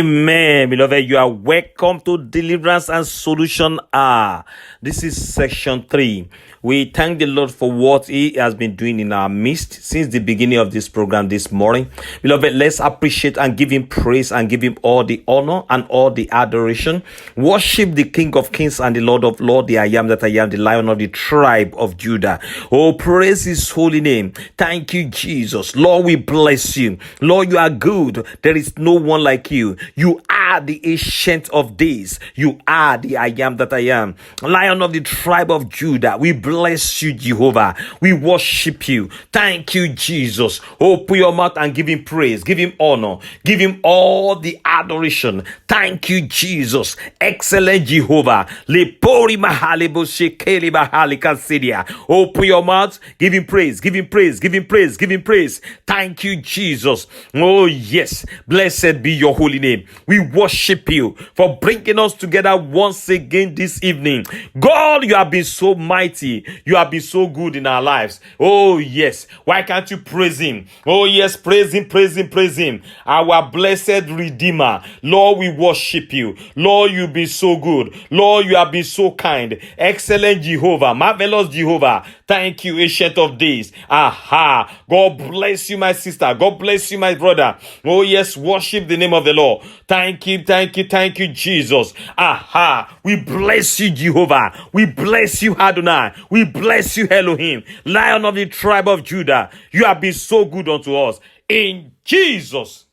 Amen. Beloved, you are welcome to Deliverance and Solution Hour. This is section 3. We thank the Lord for what He has been doing in our midst since the beginning of this program this morning. Beloved, let's appreciate and give Him praise and give Him all the honor and all the adoration. Worship the King of Kings and the Lord of Lords, the I am that I am, the Lion of the tribe of Judah. Oh, praise His holy name. Thank you, Jesus. Lord, we bless you. Lord, you are good. There is no one like you. You are the Ancient of Days. You are the I am that I am, Lion of the tribe of Judah. We bless you, Jehovah. We worship you. Thank you, Jesus. Open your mouth and give Him praise. Give Him honor. Give Him all the adoration. Thank you, Jesus. Excellent Jehovah. Lepori mahalebo shekeli mahali kansidia. Open your mouth. Give Him praise. Give Him praise. Give Him praise. Give Him praise. Thank you, Jesus. Oh, yes. Blessed be your holy name. We worship you for bringing us together once again this evening. God, you have been so mighty. You have been so good in our lives. Oh, yes. Why can't you praise Him? Oh, yes. Praise Him, praise Him, praise Him. Our blessed Redeemer. Lord, we worship you. Lord, you've been so good. Lord, you have been so kind. Excellent Jehovah. Marvelous Jehovah. Thank you, Ancient of Days. Aha. God bless you, my sister. God bless you, my brother. Oh, yes. Worship the name of the Lord. Thank you, thank you, thank you, Jesus. Aha. We bless you, Jehovah. We bless you, Adonai. We bless you, Elohim, Lion of the tribe of Judah. You have been so good unto us. In Jesus'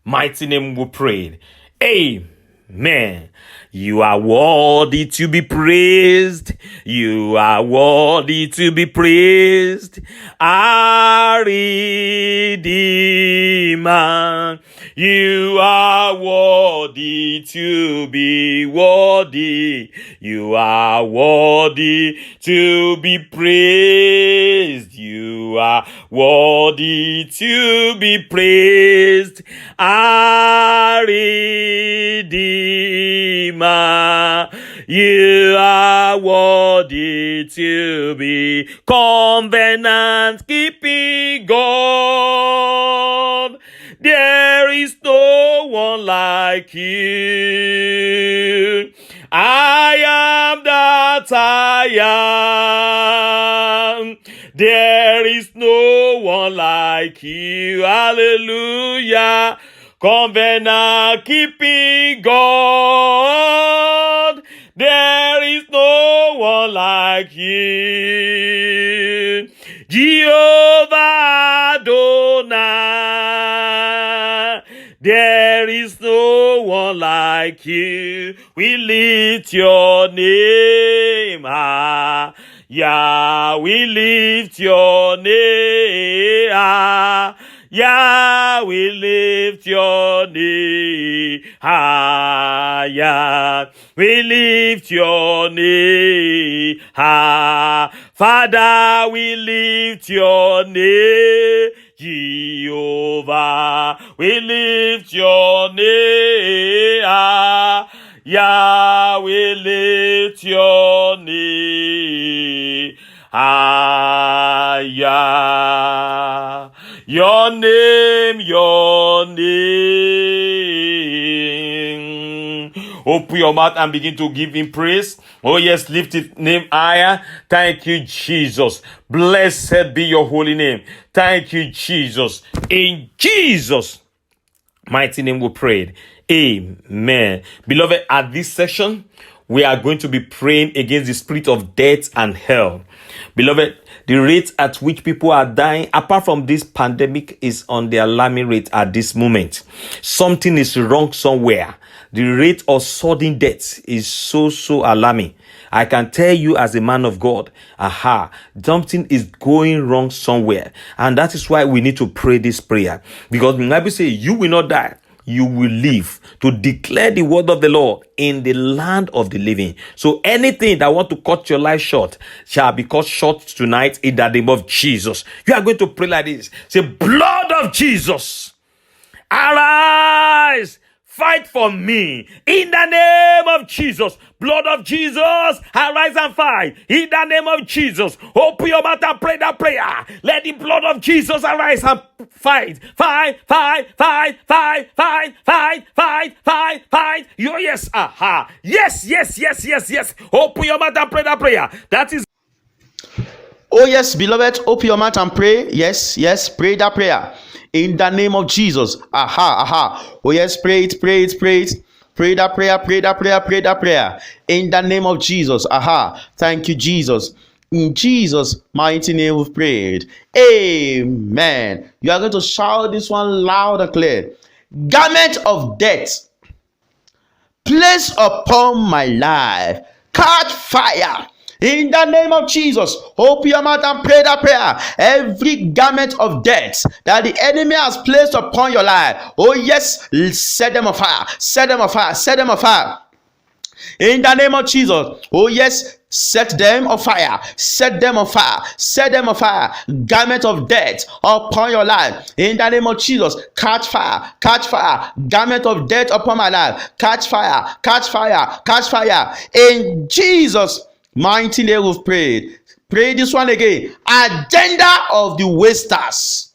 mighty name we prayed. Amen. You are worthy to be praised. You are worthy to be praised. Our Redeemer. You are worthy to be worthy. You are worthy to be praised. You are worthy to be praised. Our Redeemer. You are worthy to be covenant keeping God. There is no one like you. I am that I am. There is no one like you. Hallelujah. Covenant keeping God. There is no one like you. Jehovah Adonai. There is no one like you. We lift your name high. Yeah, we lift your name high. Yeah, we lift your name higher. We lift your name high. Father, we lift your name. Jehovah, we lift your name high. Yeah, we lift your name higher. Your name, your name. Open your mouth and begin to give Him praise. Oh yes, lift His name higher. Thank you, Jesus. Blessed be your holy name. Thank you, Jesus. In Jesus' mighty name we prayed. Amen. Beloved, at this session, we are going to be praying against the spirit of death and hell. Beloved, the rate at which people are dying, apart from this pandemic, is on the alarming rate at this moment. Something is wrong somewhere. The rate of sudden death is so alarming. I can tell you as a man of God, something is going wrong somewhere. And that is why we need to pray this prayer. Because the Bible says, you will not die. You will live to declare the word of the Lord in the land of the living. So anything that want to cut your life short shall be cut short tonight in the name of Jesus. You are going to pray like this. Say, blood of Jesus, arise fight for me. In the name of Jesus, blood of Jesus, arise and fight. In the name of Jesus, open your mouth and pray that prayer. Let the blood of Jesus arise and fight. Fight, fight, fight, fight, fight, fight, fight, fight, fight. Yes, aha. Yes, yes, yes, yes, yes. Open your mouth and pray that prayer. That is. Oh, yes, beloved, open your mouth and pray. Yes, yes, pray that prayer. In the name of Jesus. Aha, aha. Oh, yes, pray it, pray it, pray it. Pray that prayer, pray that prayer, pray that prayer. In the name of Jesus. Aha. Thank you, Jesus. In Jesus' mighty name we've prayed. Amen. You are going to shout this one loud and clear. Garment of death placed upon my life, catch fire. In the name of Jesus, open your mouth and pray that prayer. Every garment of death that the enemy has placed upon your life, oh yes, set them on fire, set them on fire, set them on fire. In the name of Jesus, oh yes, set them on fire, set them on fire, set them on fire. Garment of death upon your life. In the name of Jesus, catch fire, catch fire. Garment of death upon my life, catch fire, catch fire, catch fire. In Jesus' mighty name we've prayed. Pray this one again. Agenda of the wasters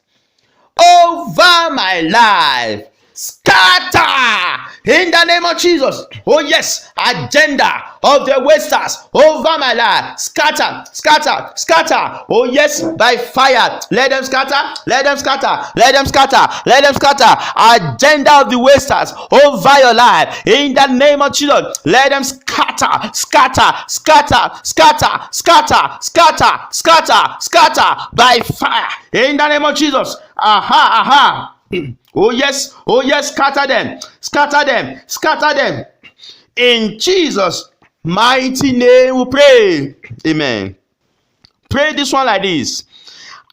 over my life, scatter in the name of Jesus. Oh yes, agenda of the wasters over my life, scatter, scatter, scatter. Oh yes, by fire, let them scatter, let them scatter, let them scatter, let them scatter. Agenda of the wasters over your life, in the name of Jesus, let them scatter, scatter, scatter, scatter, scatter, scatter, scatter, scatter by fire, in the name of Jesus. Aha, aha. Oh yes, scatter them, scatter them, scatter them. In Jesus' mighty name we pray. Amen. Pray this one like this.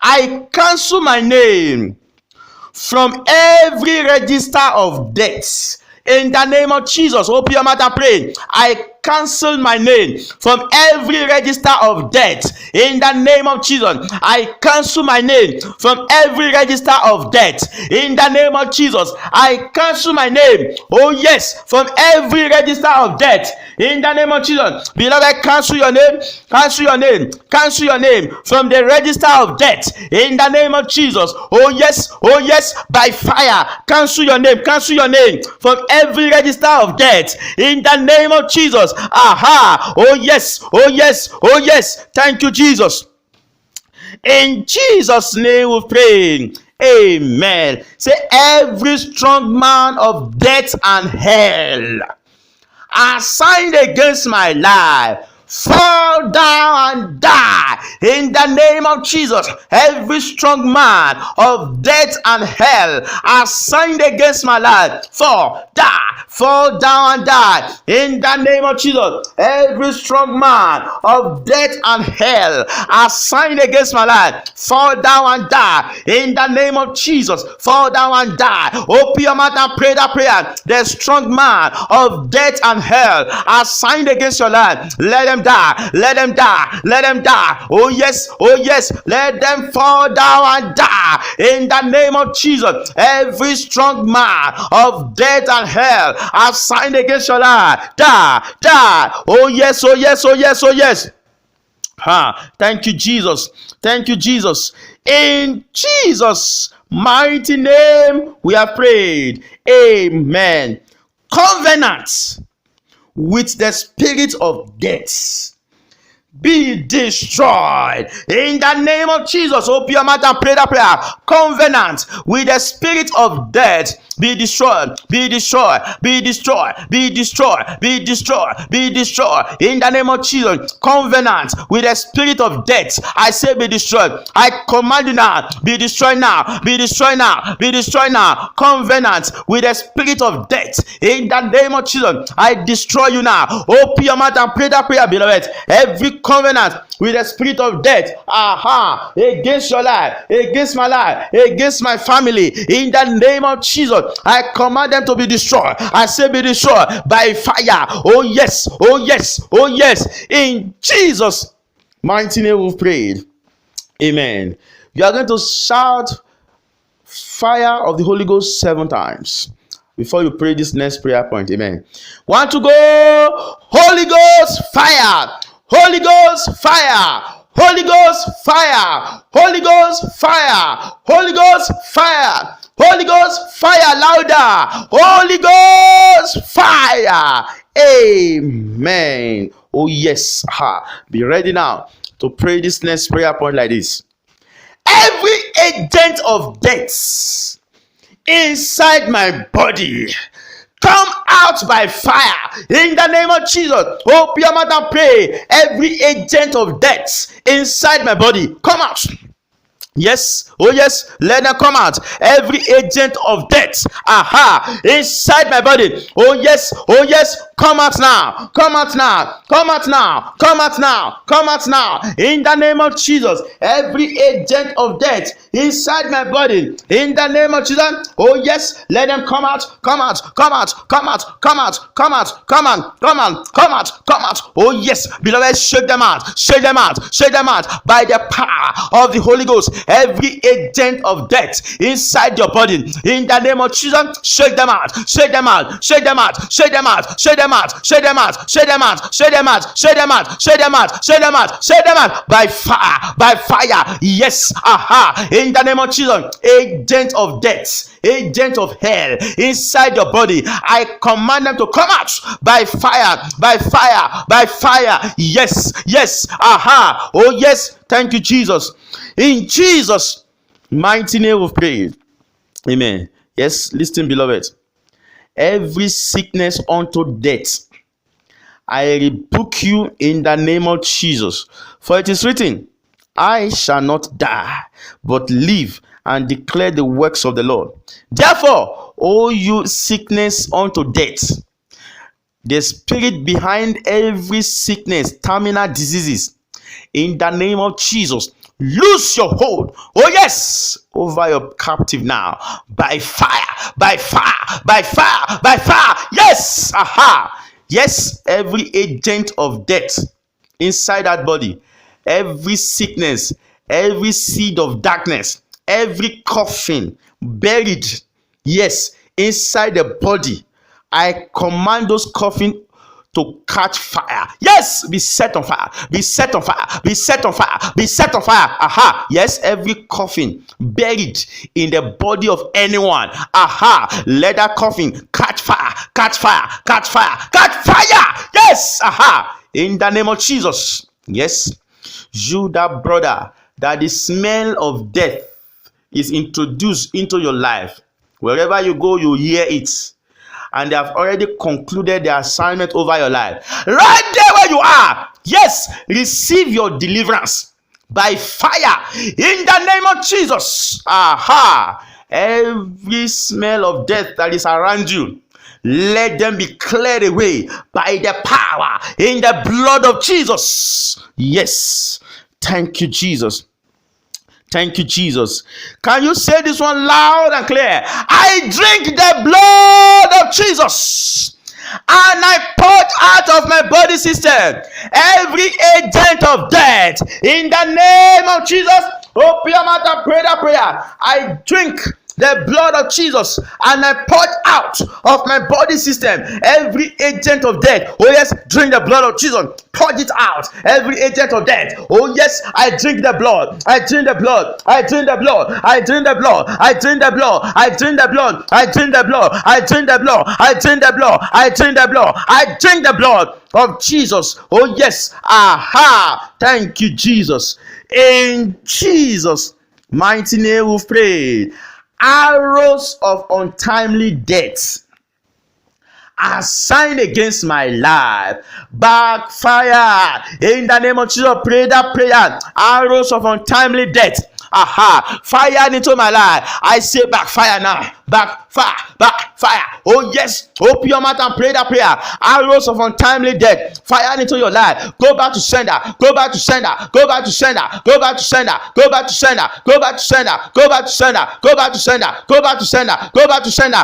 I cancel my name from every register of death. In the name of Jesus, open your mouth and pray. I cancel my name from every register of death. In the name of Jesus, I cancel my name from every register of death. In the name of Jesus, I cancel my name. Oh yes, from every register of death. In the name of Jesus, beloved, cancel your name, cancel your name, cancel your name from the register of death. In the name of Jesus, oh yes, by fire, cancel your name from every register of death. In the name of Jesus. Aha. Oh yes. Thank you, Jesus. In Jesus' name we pray. Amen. Say, every strong man of death and hell assigned against my life, fall down and die in the name of Jesus. Every strong man of death and hell assigned against my life, fall down and die in the name of Jesus. Every strong man of death and hell assigned against my life, fall down and die in the name of Jesus. Fall down and die. Open your mouth and pray that prayer. The strong man of death and hell assigned against your life, let them die, let them die, let them die. Oh yes, let them fall down and die in the name of Jesus. Every strong man of death and hell assigned against your life, die. Oh yes. Thank you, Jesus. Thank you, Jesus. In Jesus' mighty name we have prayed. Amen. Covenant with the spirit of death be destroyed in the name of Jesus. Open your mouth and pray that prayer. Covenant with the spirit of death be destroyed, be destroyed, be destroyed, be destroyed, be destroyed, be destroyed in the name of Jesus. Covenant with the spirit of death, I say be destroyed. I command you now, be destroyed now, be destroyed now, be destroyed now. Covenant with the spirit of death in the name of Jesus, I destroy you now. Open your mouth and pray that prayer, beloved. Every covenant with the spirit of death, against your life, against my life, against my family, in the name of Jesus, I command them to be destroyed. I say be destroyed by fire. Oh yes. In Jesus' mighty name we've prayed. Amen. You are going to shout fire of the Holy Ghost 7 times. before you pray this next prayer point. Amen. Want to go? Holy Ghost fire! Holy Ghost fire! Holy Ghost fire! Holy Ghost fire! Holy Ghost fire! Holy Ghost fire! Louder! Holy Ghost fire! Amen. Oh yes. Be ready now to pray this next prayer point like this. Every agent of death inside my body, come out by fire in the name of Jesus. Open your mouth and pray. Every agent of death inside my body, come out. Yes, oh yes, let them come out. Every agent of death, inside my body. Oh yes, come out now, come out now, come out now, come out now, come out now. In the name of Jesus, every agent of death inside my body, in the name of Jesus. Oh yes, let them come out, come out, come out, come out, come out, come out, come out, come out, come out, come out. Oh yes, beloved, shake them out, shake them out, shake them out by the power of the Holy Ghost. Every agent of death inside your body, in the name of Jesus, shake them out, shake them out, shake them out, shake them out, shake them out, shake them out, shake them out, shake them out, shake them out, shake them out, shake them out, shake them out by fire, by fire. Yes, in the name of Jesus, agent of death, agent of hell inside your body, I command them to come out by fire, by fire, by fire. Yes, yes, oh yes, thank you, Jesus. In Jesus' mighty name we pray. Amen. Yes, listen, beloved. Every sickness unto death, I rebuke you in the name of Jesus. For it is written, I shall not die, but live and declare the works of the Lord. Therefore, O you sickness unto death, the spirit behind every sickness, terminal diseases, in the name of Jesus, lose your hold, oh yes, over your captive now, by fire, by fire, by fire, by fire. Yes, yes, every agent of death inside that body, every sickness, every seed of darkness, every coffin buried, yes, inside the body, I command those coffins to catch fire. Yes, be set on fire, be set on fire, be set on fire, be set on fire. Yes, every coffin buried in the body of anyone, let that coffin catch fire, catch fire, catch fire, catch fire. Yes, in the name of Jesus. Yes, you, that brother, that the smell of death is introduced into your life. Wherever you go, you hear it. And they have already concluded their assignment over your life. Right there where you are. Yes, receive your deliverance by fire in the name of Jesus. Every smell of death that is around you, let them be cleared away by the power in the blood of Jesus. Yes, thank you, Jesus. Thank you, Jesus. Can you say this one loud and clear? I drink the blood of Jesus, and I pour out of my body system every agent of death in the name of Jesus. Open your mouth and pray that prayer. I drink the blood of Jesus, and I poured out of my body system every agent of death. Oh yes, drink the blood of Jesus, pour it out, every agent of death. Oh yes, I drink the blood, I drink the blood, I drink the blood, I drink the blood, I drink the blood, I drink the blood, I drink the blood, I drink the blood, I drink the blood, I drink the blood, I drink the blood of Jesus. Oh yes, thank you, Jesus. In Jesus' mighty name we pray. Arrows of untimely death assigned against my life, backfire in the name of Jesus. Pray that prayer. Arrows of untimely death, fire into my life. I say backfire now. Backfire, backfire. Oh yes, open your mouth and pray that prayer. Arrows of untimely death, fire into your life. Go back to sender, go back to sender, go back to sender, go back to sender, go back to sender, go back to sender, go back to sender, go back to sender, go back to sender, go back to sender.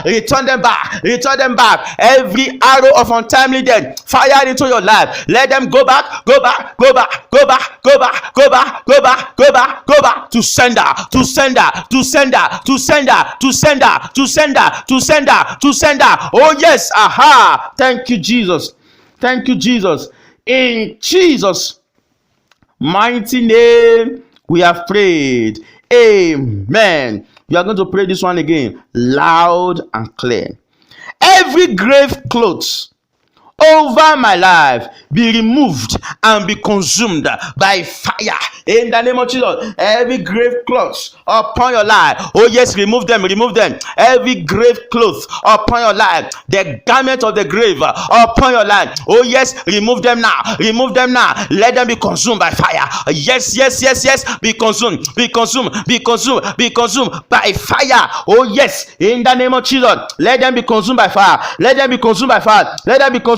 Return them back, return them back. Every arrow of untimely death, fire into your life. Let them go back, go back, go back, go back, go back, go back, go back, go back, go back to sender, to sender, to sender, to sender, to sender. sender, to sender, to sender, to sender. Oh yes, aha. Thank you, Jesus. Thank you, Jesus. In Jesus' mighty name, we have prayed. Amen. You are going to pray this one again, loud and clear. Every grave clothes over my life be removed and be consumed by fire in the name of Jesus. Every grave clothes upon your life, oh yes, remove them. Every grave clothes upon your life, the garment of the grave upon your life, oh yes, remove them now. Let them be consumed by fire. Yes, be consumed by fire. Oh yes, in the name of Jesus, let them be consumed by fire.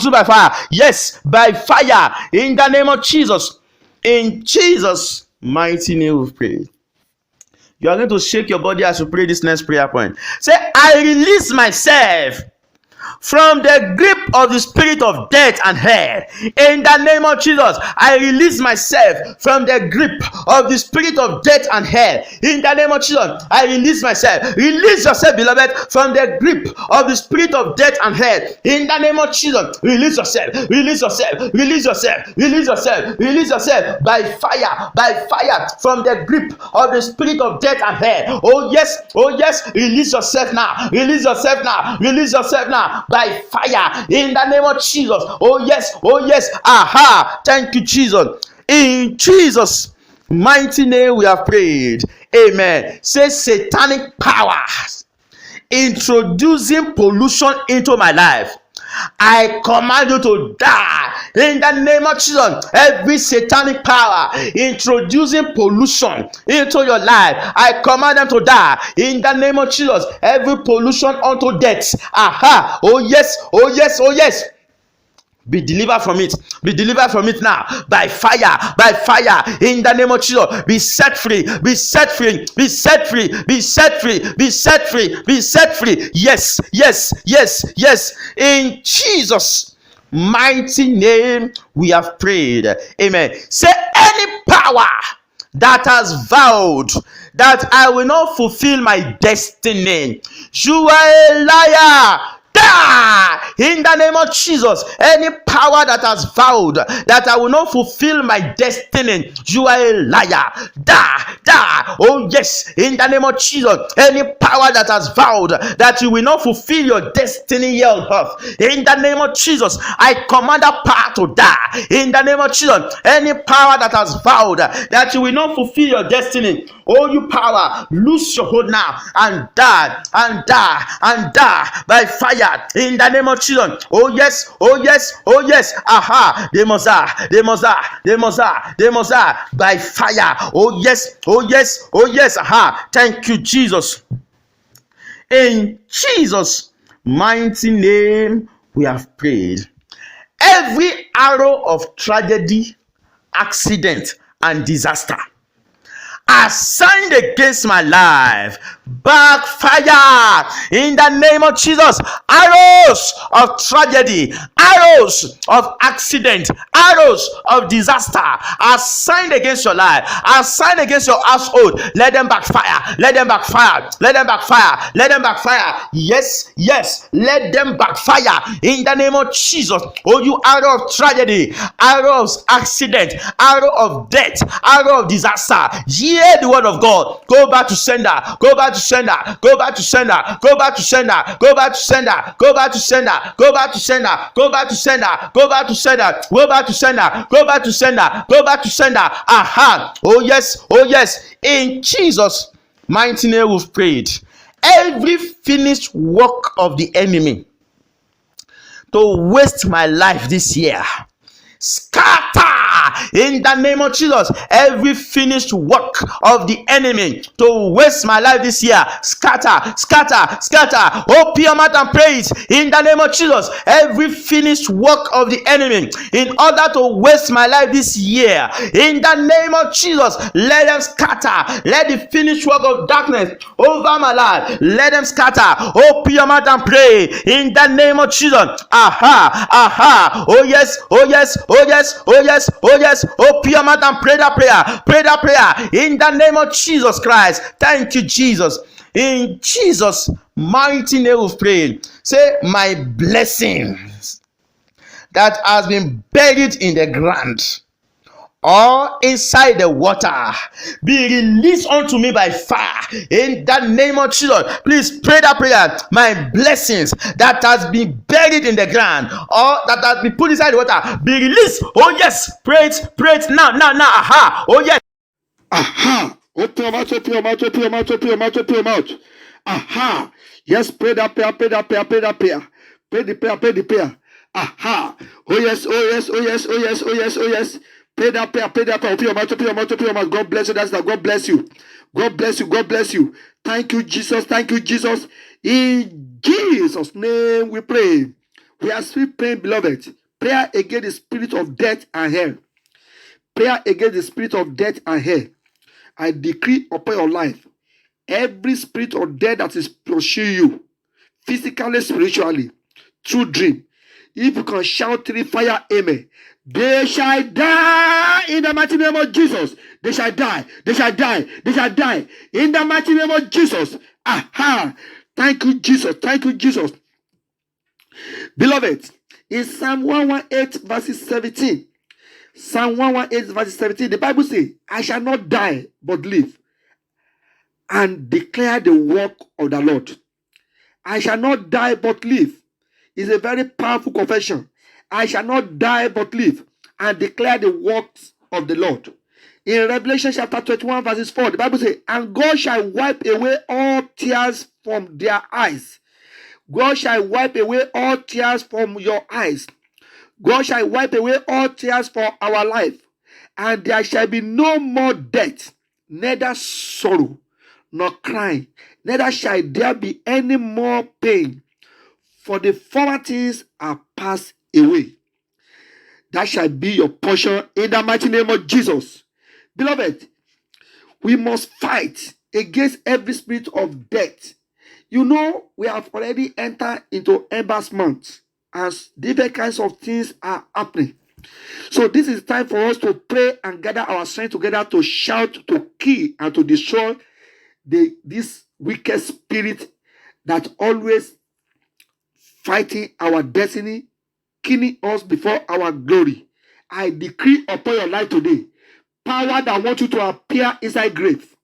By fire. Yes, by fire in the name of Jesus. In Jesus' mighty name we pray. You are going to shake your body as you pray this next prayer point. Say, I release myself from the grip of the spirit of death and hell. In the name of Jesus, I release myself from the grip of the spirit of death and hell. In the name of Jesus, I release myself. Release yourself, beloved, from the grip of the spirit of death and hell. In the name of Jesus, release yourself by fire from the grip of the spirit of death and hell. Oh yes, release yourself now. By fire in the name of Jesus. Oh yes, aha. Thank you, Jesus. In Jesus' mighty name we have prayed. Amen. Say, satanic powers introducing pollution into my life, I command you to die in the name of Jesus. Every satanic power introducing pollution into your life, I command them to die in the name of Jesus. Every pollution unto death, aha. Oh yes. Be delivered from it. Now by fire in the name of Jesus. Be set free. Yes. In Jesus' mighty name we have prayed. Amen. Say, any power that has vowed that I will not fulfill my destiny, you are a liar. In the name of Jesus, any power that has vowed that I will not fulfill my destiny, you are a liar. Oh yes, in the name of Jesus, any power that has vowed that you will not fulfill your destiny here on earth, in the name of Jesus, I command that power to die. In the name of Jesus, any power that has vowed that you will not fulfill your destiny, oh you power, lose your hold now and die by fire. In the name of Jesus. Oh yes. Aha. They must die by fire. Oh yes. Aha. Thank you, Jesus. In Jesus' mighty name we have prayed. Every arrow of tragedy, accident, and disaster assigned against my life, backfire in the name of Jesus. Arrows of tragedy, arrows of accident, arrows of disaster assigned against your life, assigned against your household, let them backfire. Yes, let them backfire in the name of Jesus. Oh, you arrow of tragedy, arrow of accident, arrow of death, arrow of disaster, hear the word of God. Go back to sender. Aha. Oh yes. In Jesus' mighty name we've prayed. Every finished work of the enemy to waste my life this year, scatter in the name of Jesus. Every finished work of the enemy to waste my life this year, scatter. Open your mouth and pray it in the name of Jesus. Every finished work of the enemy in order to waste my life this year, in the name of Jesus, let them scatter. Let the finished work of darkness over my life, let them scatter. Open your mouth and pray in the name of Jesus. Aha. Oh yes. Open your mouth and pray that prayer in the name of Jesus Christ. Thank you, Jesus. In Jesus' mighty name we pray. Say, my blessings that has been buried in the ground or inside the water be released unto me by fire in the name of Jesus. Please pray that prayer. My blessings that has been buried in the ground or that has been put inside the water be released. Oh yes, pray it now. Aha. Oh yes. Aha. Open your mouth, open your mouth, open your mouth, open your mouth, open your mouth. Aha. Yes, pray that prayer, pray that prayer, pray that prayer. Pray the prayer, pray the prayer. Aha. Oh yes, oh yes, oh yes, oh yes, oh yes, oh yes. Pray that prayer, pray that prayer. Open your mouth, open your mouth, open your mouth. God bless you. That's that. God bless you. God bless you. God bless you. Thank you, Jesus. Thank you, Jesus. In Jesus' name we pray. We are still praying, beloved. Prayer against the spirit of death and hell. Prayer against the spirit of death and hell. I decree upon your life, every spirit of death that is pursuing you, physically, spiritually, through dream. If you can shout 3 fire, amen. They shall die in the mighty name of Jesus. They shall die. They shall die. They shall die in the mighty name of Jesus. Aha. Thank you, Jesus. Thank you, Jesus. Beloved, in Psalm 118, verses 17, Psalm 118, verses 17, the Bible says, I shall not die, but live, and declare the work of the Lord. I shall not die, but live. It's a very powerful confession. I shall not die, but live, and declare the works of the Lord. In Revelation chapter 21, verses 4, the Bible says, and God shall wipe away all tears from their eyes. God shall wipe away all tears from your eyes. God shall wipe away all tears for our life. And there shall be no more death, neither sorrow, nor crying, neither shall there be any more pain. For the former things are passed away. That shall be your portion in the mighty name of Jesus. Beloved, we must fight against every spirit of death. You know, we have already entered into Embers month, as different kinds of things are happening. So this is time for us to pray and gather our strength together to shout, to kill, and to destroy this wicked spirit that always fighting our destiny, killing us before our glory. I decree upon your life today, power that wants you to appear inside grave,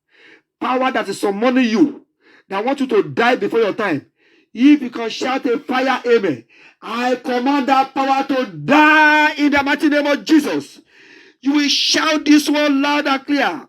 power that is summoning you, that wants you to die before your time. If you can shout a fire, amen. I command that power to die in the mighty name of Jesus. You will shout this one loud and clear.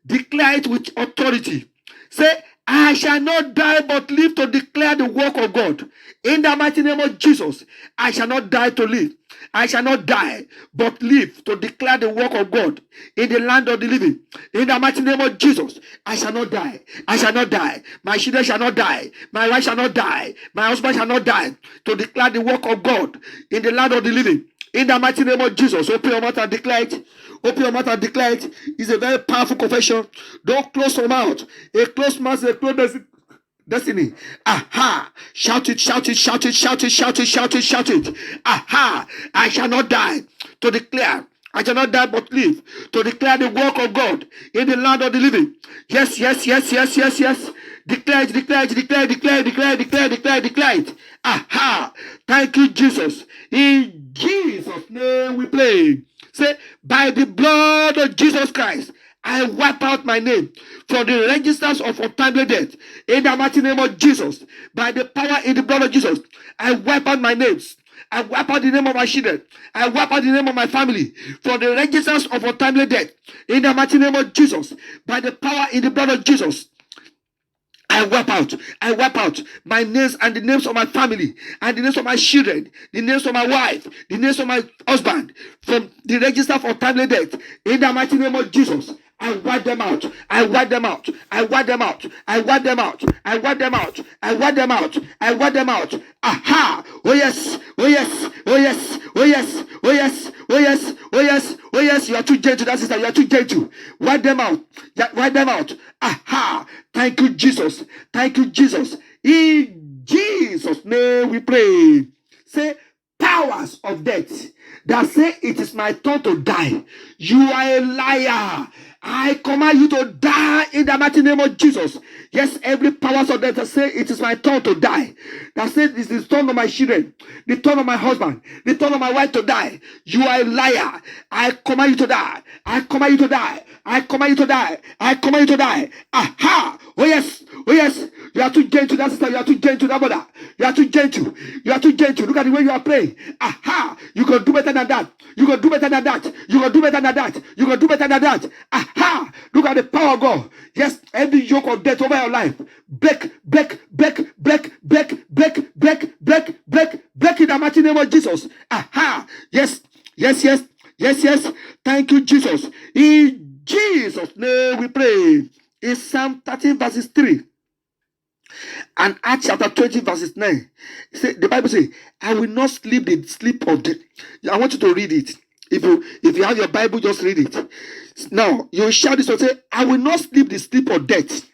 Declare it with authority. Say, I shall not die but live to declare the work of God. In the mighty name of Jesus, I shall not die to live. I shall not die but live to declare the work of God in the land of the living. In the mighty name of Jesus, I shall not die. I shall not die. My children shall not die. My wife shall not die. My husband shall not die to declare the work of God in the land of the living. In the mighty name of Jesus, open your mouth and declare it. Open your mouth and declare it. It's a very powerful confession. Don't close your mouth. A closed mouth is a closed destiny. Aha. Shout it, shout it, shout it, shout it, shout it, shout it, shout it. Aha. I shall not die to declare. I shall not die but live to declare the work of God in the land of the living. Yes, yes, yes, yes, yes, yes. Declare it, declare it, declare it, declare it, declare it, declare it, declare it, declare it. Aha. Thank you, Jesus. In Jesus' name we pray. Say, by the blood of Jesus Christ, I wipe out my name from the registers of untimely death. In the mighty name of Jesus, by the power in the blood of Jesus, I wipe out my names. I wipe out the name of my children. I wipe out the name of my family from the registers of untimely death. In the mighty name of Jesus, by the power in the blood of Jesus, I wipe out my names and the names of my family and the names of my children, the names of my wife, the names of my husband from the register for timely death. In the mighty name of Jesus, I wipe them out. I wipe them out. I wipe them out. I wipe them out. I wipe them out. I wipe them out. I wipe them out. Aha! Oh yes! Oh yes! Oh yes! Oh yes! Oh yes! Oh yes! Oh yes! Oh yes! You are too gentle, that sister. You are too gentle. Wipe them out. Wipe them out. Aha! Thank you, Jesus. Thank you, Jesus. In Jesus' name we pray. Say, power powers of death that say it is my turn to die, you are a liar. I command you to die in the mighty name of Jesus. Yes, every powers of death that say it is my turn to die, that says this is the turn of my children, the turn of my husband, the turn of my wife to die, you are a liar. I command you to die. I command you to die. I command you to die. I command you to die. Aha! Oh yes. Oh yes. You are too gentle, that sister. You are too gentle, that brother. You are too gentle. You are too gentle. Look at the way you are praying. Aha! You can do better than that. You can do better than that. You can do better than that. You can do better than that. Aha! Look at the power of God. Yes, every yoke of death over your life. Break, break, break, break, break, break, break, break, break, break in the mighty name of Jesus. Aha! Yes, yes, yes, yes, yes. Thank you, Jesus. In Jesus' name we pray. In Psalm 13 verses 3 and Acts chapter 20 verses 9, the Bible says, I will not sleep the sleep of death. I want you to read it. If you have your Bible, just read it. Now, you will shout this and say, I will not sleep the sleep of death.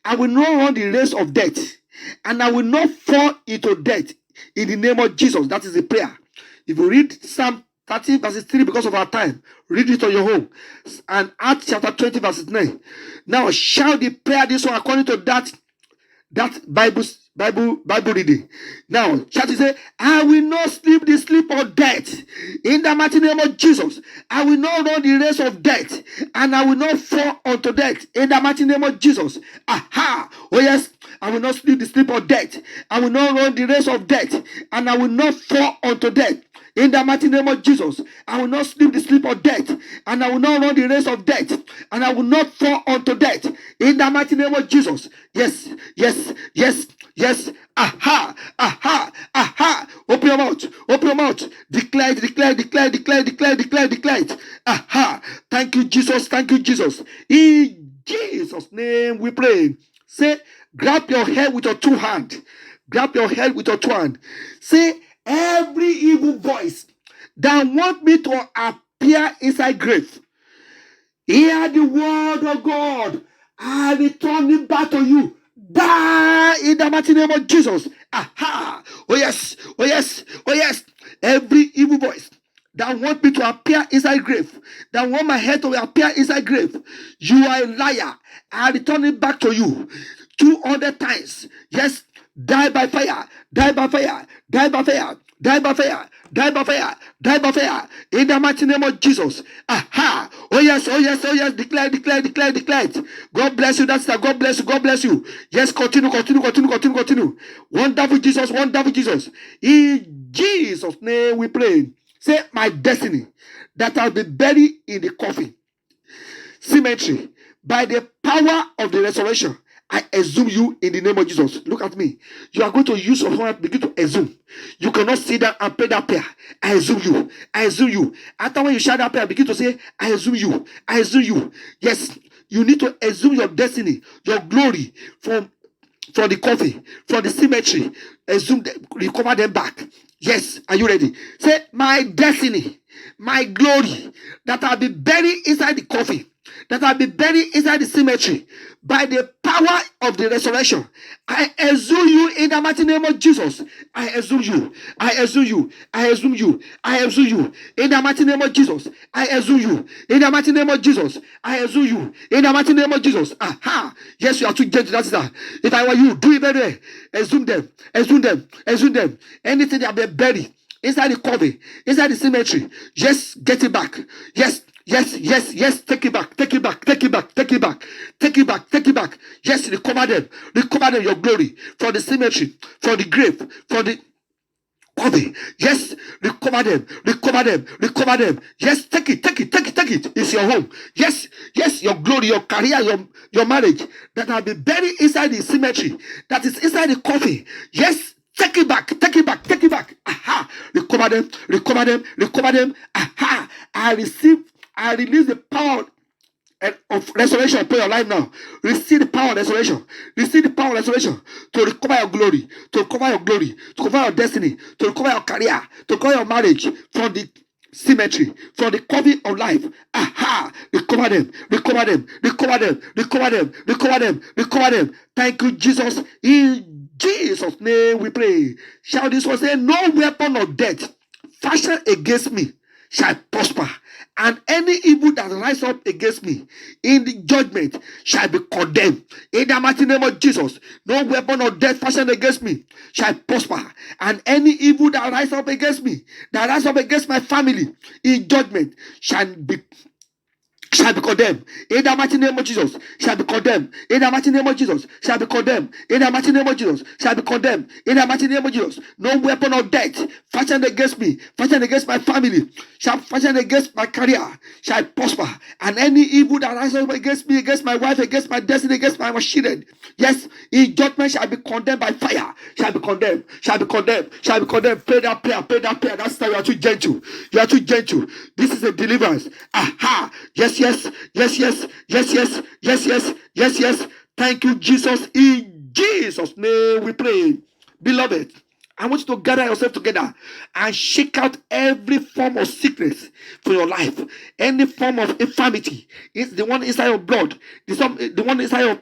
I will not run the race of death. And I will not fall into death in the name of Jesus. That is the prayer. If you read Psalm 13 verses 3 because of our time, read it on your home. And Acts chapter 20 verses 9. Now, shout the prayer this one according to that Bible reading. Now, shout it, say, I will not sleep the sleep of death in the mighty name of Jesus. I will not run the race of death, and I will not fall unto death in the mighty name of Jesus. Aha! Oh yes, I will not sleep the sleep of death. I will not run the race of death, and I will not fall unto death. In the mighty name of Jesus, I will not sleep the sleep of death, and I will not run the race of death, and I will not fall unto death. In the mighty name of Jesus. Yes, yes, yes, yes. Aha, aha, aha. Open your mouth, open your mouth. Declare it, declare, declare, declare, declare, declare, declare it. Aha. Thank you, Jesus. Thank you, Jesus. In Jesus' name we pray. Say, grab your head with your two hands. Grab your head with your two hands. Say, every evil voice that want me to appear inside grave, hear the word of God. I return it back to you. Die in the mighty name of Jesus. Aha! Oh yes! Oh yes! Oh yes! Every evil voice that want me to appear inside grave, that want my head to appear inside grave, you are a liar. I return it back to you 200 times. Yes. Die by fire, die by fire, die by fire, die by fire, die by fire, die by fire. In the mighty name of Jesus. Aha. Oh yes, oh yes, oh yes. Declare, declare, declare, declare it. God bless you. That's that. God bless you. God bless you. Yes, continue, continue, continue, continue, continue. Wonderful Jesus, wonderful Jesus. In Jesus' name we pray. Say, my destiny that I'll be buried in the coffin cemetery by the power of the resurrection. I assume you in the name of Jesus. Look at me. You are going to use your hand, begin to assume. You cannot sit down and pray that prayer. I assume you. I assume you. After when you shout that prayer, begin to say, I assume you. I assume you. Yes, you need to assume your destiny, your glory from the coffin, from the cemetery. Assume them, recover them back. Yes, are you ready? Say, my destiny, my glory, that I'll be buried inside the coffin, that I'll be buried inside the cemetery by the power of the resurrection. I assume you in the mighty name of Jesus. I assume you. I assume you. I assume you. I assume you in the mighty name of Jesus. I assume you in the mighty name of Jesus. I assume you in the mighty name of Jesus. Aha. Yes, you are too gentle. That's that. If I were you, do it better. Assume them. Assume them. Assume them. Anything that be buried inside the coffin, inside the cemetery, just get it back. Yes. Yes, yes, yes, take it back, take it back, take it back, take it back, take it back, take it back. Yes, recover them, your glory for the cemetery, for the grave, for the coffin. Yes, recover them, recover them, recover them. Yes, take it, take it, take it, take it. It's your home. Yes, yes, your glory, your career, your marriage that have been buried inside the cemetery, that is inside the coffin. Yes. Take it back, take it back, take it back. Aha. Recover them, recover them, recover them. Aha. I release the power of restoration upon your life now. Receive the power of restoration. Receive the power of restoration to recover your glory, to recover your glory, to recover your destiny, to recover your career, to recover your marriage from the cemetery, from the coffin of life. Aha! Recover them, recover them, recover them, recover them, recover them, recover them. Thank you, Jesus. In Jesus' name we pray. Shout this one, say, no weapon of death fashioned against me shall prosper, and any evil that rise up against me in the judgment shall be condemned. In the mighty name of Jesus, no weapon of death fashioned against me shall prosper, and any evil that rise up against me, that rise up against my family in judgment shall be condemned. In the mighty name of Jesus shall be condemned. In the mighty name of Jesus shall be condemned. In the mighty name of Jesus shall be condemned. In the mighty name of Jesus, no weapon of death fashioned against me, fashioned against my family, shall fashioned against my career shall prosper, and any evil that rises up against me, against my wife, against my destiny, against my children, yes, in judgment shall be condemned by fire. Shall be condemned. Shall be condemned. Shall be condemned. Pray that prayer. Pray that prayer. That's why you are too gentle. You are too gentle. This is a deliverance. Aha. Yes. Yes. Yes. Yes. Yes. Yes. Yes. Yes. Yes. Yes. Thank you, Jesus. In Jesus' name we pray. Beloved, I want you to gather yourself together and shake out every form of sickness for your life. Any form of infirmity. It's the one inside your blood. The one inside your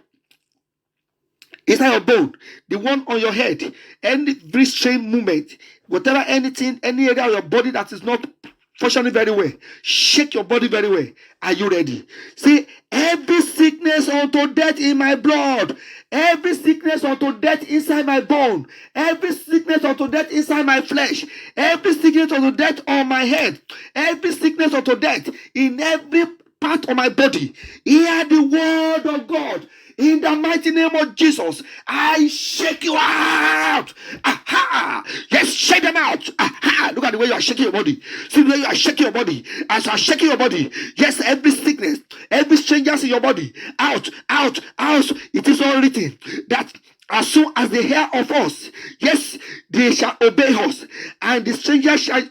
bone, the one on your head, any very strange movement, whatever, anything, any area of your body that is not functioning very well, shake your body very well. Are you ready? See, every sickness unto death in my blood, every sickness unto death inside my bone, every sickness unto death inside my flesh, every sickness unto death on my head, every sickness unto death in every part of my body. Hear the word of God. In the mighty name of Jesus, I shake you out. Aha! Yes, shake them out. Aha! Look at the way you are shaking your body. See the way you are shaking your body. As you are shaking your body, yes, every sickness, every strangers in your body, out, out, out. It is all written that as soon as they hear of us, yes, they shall obey us, and the strangers shall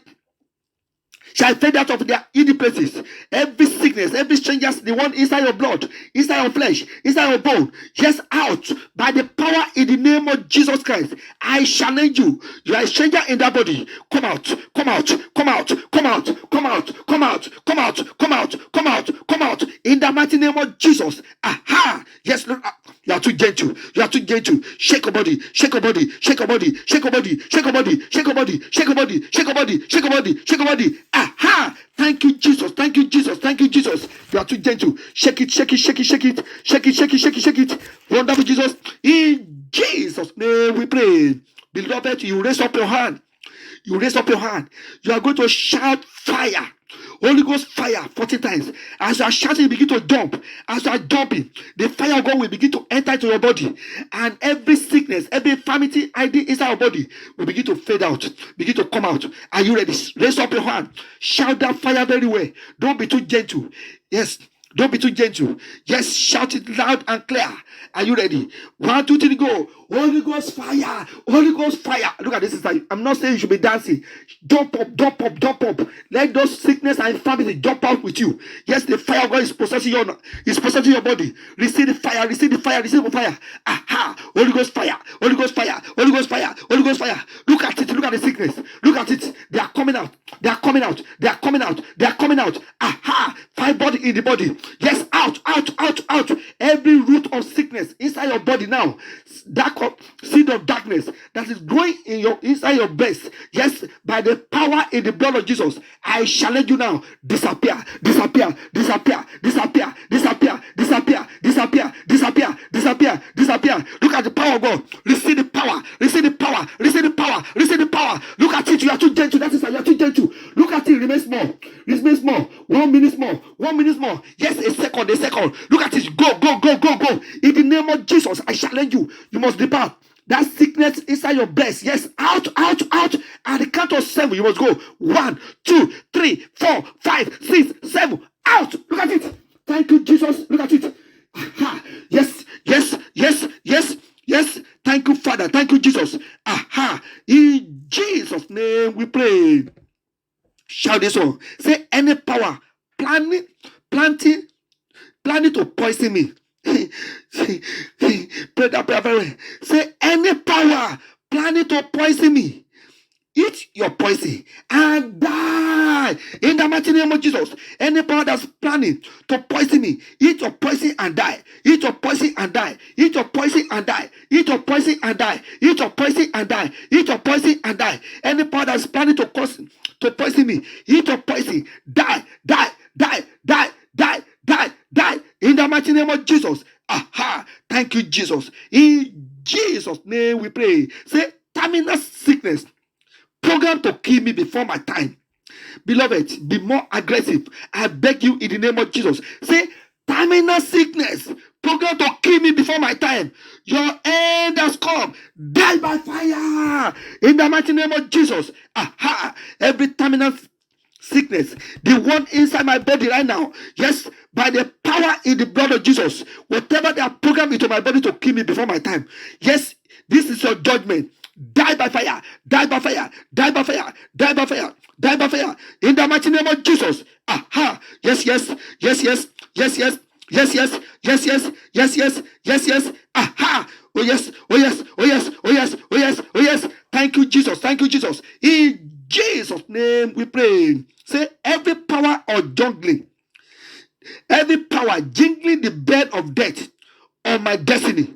fade out of their hidden places. Every sickness, every stranger, the one inside your blood, inside your flesh, inside your bone, just out by the power in the name of Jesus Christ. I challenge you. You are a stranger in that body. Come out, come out, come out, come out, come out, come out, come out, come out, come out, come out. In the mighty name of Jesus. Aha! Yes, Lord. You are too gentle. You are too gentle. Shake your body. Shake your body. Shake your body. Shake your body. Shake your body. Shake your body. Shake your body. Shake your body. Shake your body. Shake your body. Aha! Thank you, Jesus. Thank you, Jesus. Thank you, Jesus. You are too gentle. Shake it. Shake it. Shake it. Shake it. Shake it. Shake it. Shake it. Shake it. Wonderful Jesus. In Jesus' name we pray. Beloved, you raise up your hand. You raise up your hand. You are going to shout fire. Holy Ghost fire 40 times. As you are shouting, you begin to jump. As you are jumping, the fire of God will begin to enter into your body. And every sickness, every infirmity ID inside your body will begin to fade out, begin to come out. Are you ready? Raise up your hand. Shout that fire very well. Don't be too gentle. Yes. Don't be too gentle. Yes, shout it loud and clear. Are you ready? 1, 2, 3, go. Holy Ghost fire. Holy Ghost fire. Look at this. I'm not saying you should be dancing. Jump up, jump up, jump up. Let those sickness and infirmity jump out with you. Yes, the fire of God is possessing your body. Receive the fire, receive the fire, receive the fire. Aha. Holy Ghost fire. Holy Ghost fire. Holy Ghost fire. Holy Ghost fire. Look at it. Look at the sickness. Look at it. They are coming out. They are coming out. They are coming out. They are coming out. Aha. Fire body in the body. Yes, out, out, out, out. Every root of sickness inside your body now, seed of darkness that is growing inside your breast. Yes, by the power in the blood of Jesus, I challenge you now. Disappear, disappear, disappear, disappear, disappear, disappear, disappear, disappear, disappear, disappear. Look at the power of God. Receive the power, receive the power, receive the power, receive the power. Look at it. You are too gentle. That is why you are too gentle. Look at it. Remain small. Remain small. 1 minute more. 1 minute more. Yes, a second, a second. Look at it. Go, go, go, go, go. In the name of Jesus, I challenge you. You must depart. That sickness inside your breast. Yes, out, out, out. At the count of 7, you must go. 1, 2, 3, 4, 5, 6, 7. Out. Look at it. Thank you, Jesus. Look at it. Aha. Yes, yes, yes, yes, yes. Thank you, Father. Thank you, Jesus. Aha. In Jesus' name we pray. Shout this one. Say, any power planning to poison me. Pray that prayer very well. Say, any power planning to poison me, eat your poison and die. In the mighty name of Jesus. Any power that's planning to poison me, eat your poison and die. Eat your poison and die. Eat your poison and die. Eat your poison and die. Eat your poison and die. Eat your poison and die. Any power that's planning to to poison me. Eat of poison. Die, die, die, die, die, die, die. In the mighty name of Jesus. Aha. Thank you, Jesus. In Jesus' name we pray. Say, terminal sickness programmed to kill me before my time. Beloved, be more aggressive. I beg you in the name of Jesus. Say, terminal sickness programmed to kill me before my time. Your end has come. Die by fire. In the mighty name of Jesus. Aha. Every terminal sickness, the one inside my body right now, yes, by the power in the blood of Jesus, whatever they are programmed into my body to kill me before my time, yes, this is your judgment. Die by fire, die by fire, die by fire, die by fire, die by fire, in the mighty name of Jesus. Aha. Yes, yes, yes, yes, yes, yes, yes, yes, yes, yes, yes, yes, yes, yes. Aha. Oh yes, oh yes, oh yes, oh yes, oh yes, oh yes. Thank you, Jesus. Thank you, Jesus. In Jesus' name we pray. Say, every power of jungling, every power jingling the bed of death on my destiny,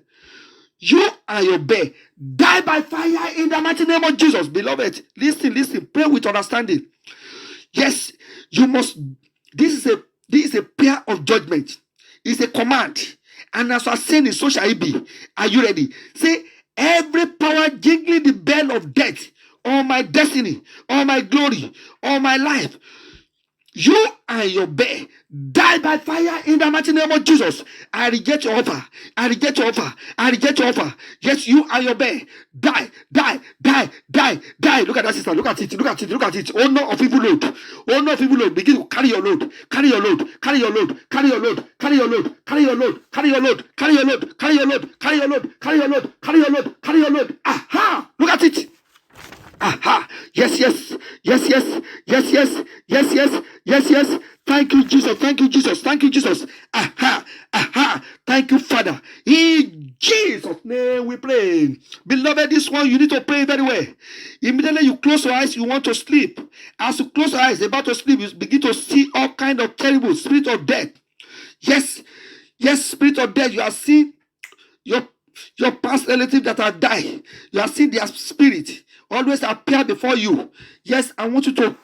you and your bed, die by fire in the mighty name of Jesus. Beloved, listen, pray with understanding. Yes, you must. This is a prayer of judgment. It's a command. And as I was saying, so shall it be. Are you ready? Say, every power jingling the bell of death on my destiny, on my glory, on my life, you and your bed, die by fire in the mighty name of Jesus. I reject your offer. I reject your offer. I reject your offer. Yes, you and your bed, die, die, die, die, die. Look at that, sister. Look at it. Look at it. Look at it. Oh no of evil load. Oh no of evil load. Begin to carry your load. Carry your load. Carry your load. Carry your load. Carry your load. Carry your load. Carry your load. Carry your load. Carry your load. Carry your load. Carry your load. Carry your load. Carry your load. Aha! Look at it. Aha. Yes, yes, yes, yes, yes, yes, yes, yes, yes, yes. Thank you, Jesus. Thank you, Jesus. Thank you, Jesus. Aha. Aha. Thank you, Father. In Jesus' name we pray. Beloved, this one you need to pray very well. Immediately you close your eyes, you want to sleep. As you close your eyes, about to sleep, you begin to see all kind of terrible spirit of death. Yes, yes, spirit of death. You are seeing your past relative that have died. You are seeing their spirit always appear before you. Yes, I want you to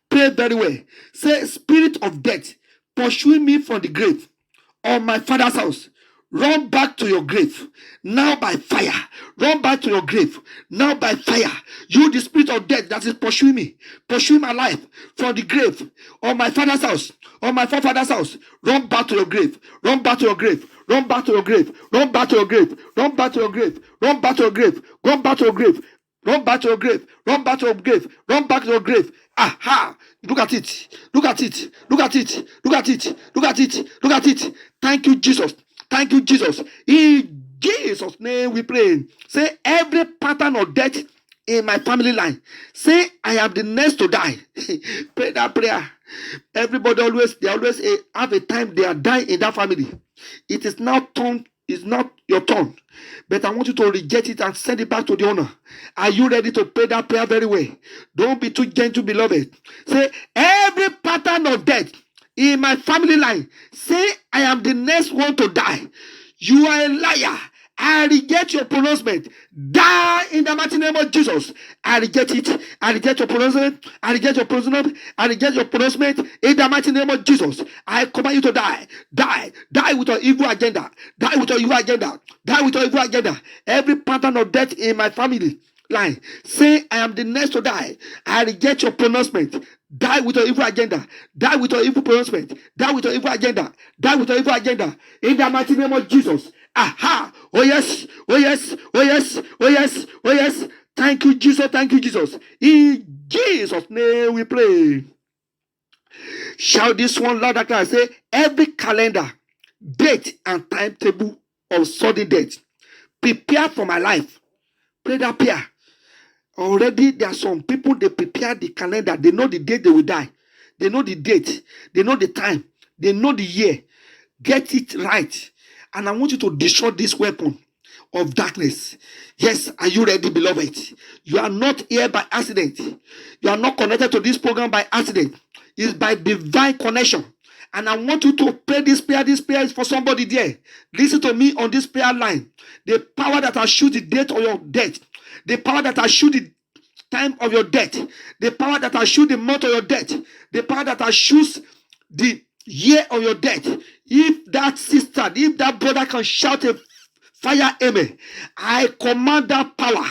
pray very well. Say, spirit of death pursuing me from the grave or my father's house, run back to your grave now by fire. Run back to your grave now by fire. You, the spirit of death that is pursuing me, pursuing my life from the grave or my father's house or my forefather's house, run back to your grave. Run back to your grave. Run back to your grave. Run back to your grave. Run back to your grave. Run back to your grave. Run back to your grave. Run back to your grave. Run back to your grave. Run back to your grave. Aha! Look at it. Look at it. Look at it. Look at it. Look at it. Look at it. Thank you, Jesus. Thank you, Jesus. In Jesus' name we pray. Say, every pattern of death in my family line. Say, I am the next to die. Pray that prayer. Everybody always have a time they are dying in that family. It is now turn. It's not your turn, but I want you to reject it and send it back to the owner. Are you ready to pray that prayer very well? Don't be too gentle, beloved. Say, every pattern of death in my family line, say, I am the next one to die. You are a liar. I reject your pronouncement. Die in the mighty name of Jesus. I reject it. I reject your pronouncement. I reject your pronouncement. I reject your pronouncement in the mighty name of Jesus. I command you to die. Die. Die with your evil agenda. Die with your evil agenda. Die with your evil agenda. Every pattern of death in my family line, say, I am the next to die. I reject your pronouncement. Die with your evil agenda. Die with your evil pronouncement. Die with your evil agenda. Die with your evil agenda. In the mighty name of Jesus. Aha! Oh yes! Oh yes! Oh yes! Oh yes! Oh yes! Thank you, Jesus. Thank you, Jesus. In Jesus' name we pray. Shout this one loud and clear. Say, every calendar, date, and timetable of sudden death, prepare for my life. Pray that prayer. Already there are some people, they prepare the calendar. They know the date they will die. They know the date. They know the time. They know the year. Get it right. And I want you to destroy this weapon of darkness. Yes, are you ready, beloved? You are not here by accident. You are not connected to this program by accident. It's by divine connection. And I want you to pray this prayer. This prayer is for somebody there. Listen to me on this prayer line. The power that has shoot the date of your death. The power that has shoot the time of your death, the power that has choose the month of your death, the power that has choose the year of your death. If that sister, if that brother can shout a fire amen, I command that power.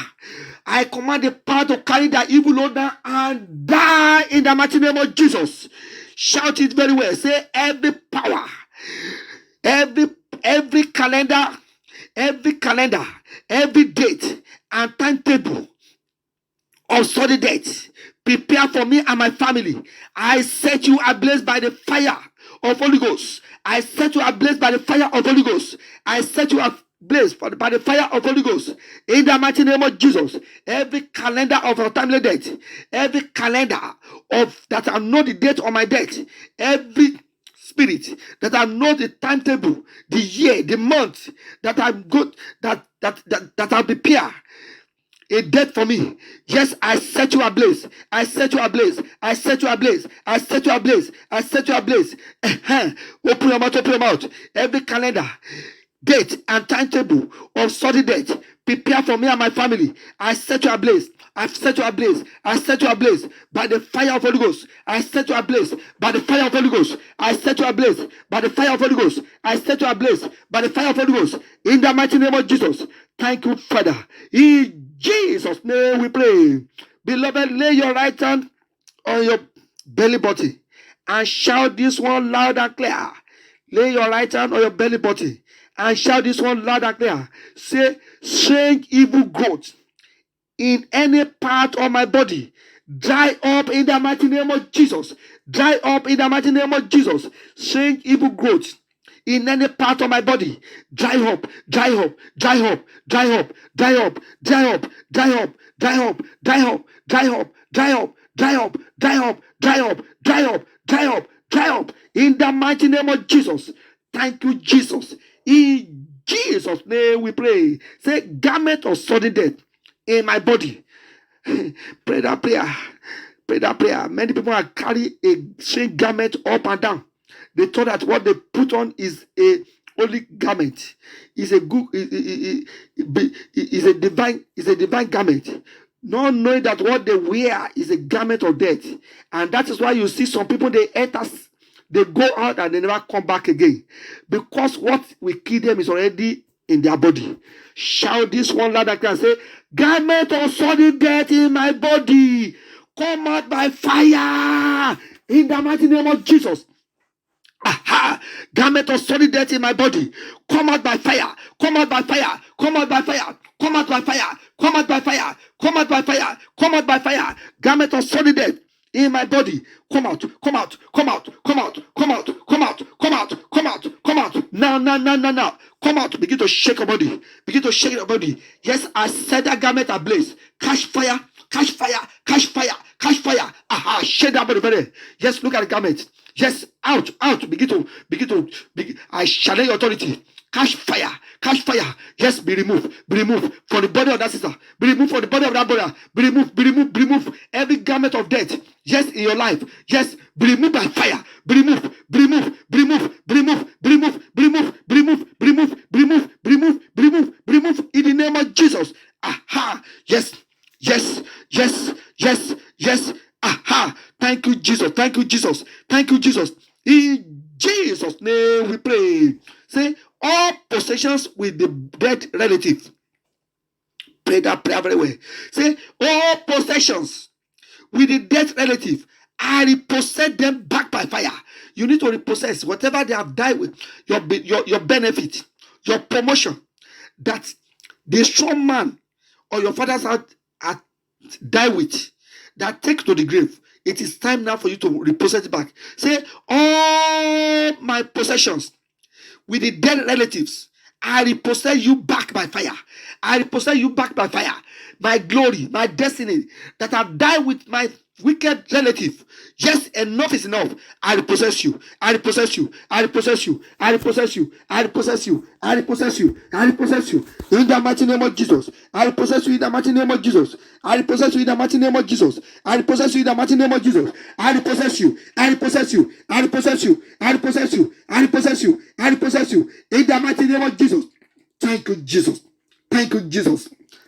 I command the power to carry that evil order and die in the mighty name of Jesus. Shout it very well. Say every power, every calendar, every date and timetable of sudden death, prepare for me and my family. I set you ablaze by the fire of Holy Ghost. I set you ablaze by the fire of Holy Ghost. I set you ablaze by the fire of Holy Ghost. In the mighty name of Jesus, every calendar of our timely death, every calendar of that I know the date of my death, every spirit that I know the timetable, the year, the month that I'm good, that I'll prepare a death for me. Yes, I set you ablaze. I set you ablaze. I set you ablaze. I set you ablaze. I set you ablaze. Open your mouth, open your mouth. Every calendar, date, and timetable of sudden death, prepare for me and my family. I set you ablaze. I set you ablaze. I set you ablaze by the fire of Holy Ghost. I set you ablaze by the fire of Holy Ghost. I set you ablaze by the fire of Holy Ghost. I set you ablaze by the fire of Holy Ghost. In the mighty name of Jesus. Thank you, Father. In Jesus' name we pray. Beloved, lay your right hand on your belly button and shout this one loud and clear. Lay your right hand on your belly button and shout this one loud and clear. Say, strange evil growth in any part of my body, dry up in the mighty name of Jesus. Dry up in the mighty name of Jesus. Strange evil growth in any part of my body, dry up, dry up, dry up, dry up, dry up, dry up, dry up, dry up, dry up, dry up, dry up, dry up, dry up, dry up, dry up, dry up, dry up, in the mighty name of Jesus. Thank you, Jesus. In Jesus' name we pray. Say, garment of sudden death in my body. Pray that prayer. Pray that prayer. Many people are carrying a strange garment up and down. They thought that what they put on is a holy garment. Is a good, is a divine garment. Not knowing that what they wear is a garment of death. And that is why you see some people, they enter, they go out and they never come back again. Because what will kill them is already in their body. Shout this one loud and say, garment of sudden death in my body, come out by fire in the mighty name of Jesus. Aha! Garment of solid death in my body, come out by fire, come out by fire, come out by fire, come out by fire, come out by fire, come out by fire, come out by fire. Garment of solid death in my body, come out, come out, come out, come out, come out, come out, come out, come out, come out. Now. Come out, begin to shake your body, begin to shake your body. Yes, I set that garment ablaze. Catch fire, catch fire, catch fire, catch fire. Aha, shake that body, better. Yes, look at the garment. Yes, out. Begin to. I challenge your authority. Catch fire. Yes, be removed from the body of that sister. Be removed from the body of that brother. Be removed. Every garment of death, yes, in your life, yes, be removed by fire. Be removed. In the name of Jesus. Aha. Yes. Aha. Thank you, Jesus. In Jesus' name we pray. Say, all possessions with the dead relative. Pray that prayer very well. Say, all possessions with the dead relative, I repossess them back by fire. You need to repossess whatever they have died with, your benefit, your promotion, that the strong man or your father's had died with, that take to the grave. It is time now for you to repossess it back. Say, all my possessions with the dead relatives, I repossess you back by fire. My glory, my destiny that have died with my wicked relative. Yes, enough is enough. I repossess you. In the mighty name of Jesus. I repossess you in the mighty name of Jesus. I repossess you in the mighty name of Jesus. I repossess you in the mighty name of Jesus. I repossess you in the mighty name of Jesus.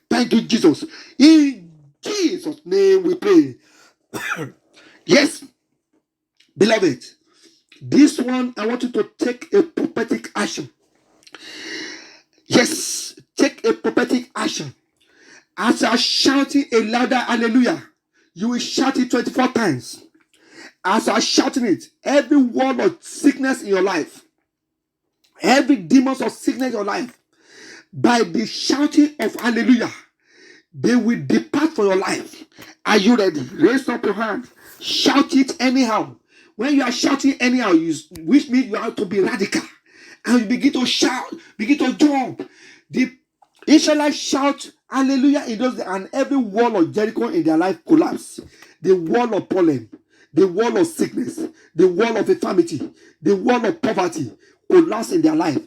Thank you, Jesus. In Jesus' name we pray. Yes, beloved, this one I want you to take a prophetic action. Yes, take a prophetic action. As you are shouting a louder hallelujah, you will shout it 24 times. As you are shouting it, every word of sickness in your life, every demons of sickness in your life, by the shouting of hallelujah, they will depart from your life. Are you ready? Raise up your hand. Shout it anyhow. When you are shouting anyhow, which means you have to be radical. And you begin to shout, begin to jump. The Israelites shout hallelujah in those days, and every wall of Jericho in their life collapsed. The wall of pollen, the wall of sickness, the wall of infirmity, the wall of poverty collapsed in their life.